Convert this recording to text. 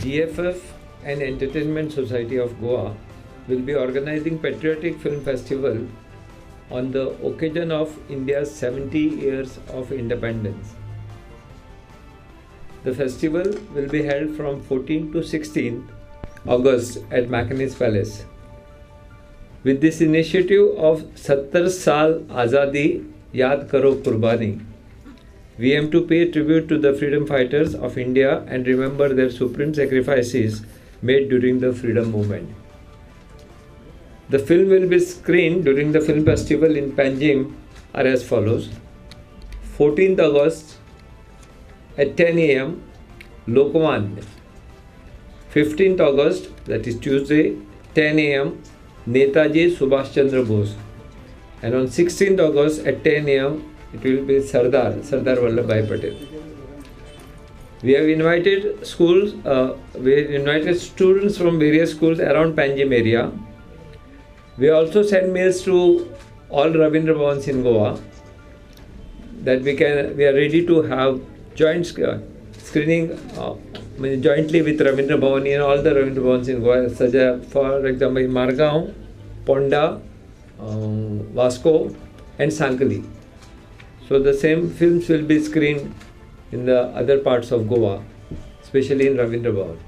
GFF and Entertainment Society of Goa will be organizing Patriotic Film Festival on the occasion of India's 70 years of independence. The festival will be held from 14th to 16th August at Mackinac Palace. With this initiative of 70 Saal Ajadi, Yaad, Karo, Kurbani, we aim to pay tribute to the freedom fighters of India and remember their supreme sacrifices made during the freedom movement. The film will be screened during the film festival in Panjim are as follows. 14th August at 10 am, Lokmanya. 15th August, that is Tuesday, 10 am, Netaji Subhash Chandra Bose. And on 16th August at 10 am, it will be Sardar Vallabhbhai Patel. We have invited students from various schools around Panjim area. We also send mails to all Ravindra Bhavans in Goa that we are ready to have joint screening jointly with Ravindra Bhavan in all the Ravindra Bhavans in Goa, such as, for example, Margaon, Ponda, Vasco and Sankali. So the same films will be screened in the other parts of Goa, especially in Ravindra Bhavan.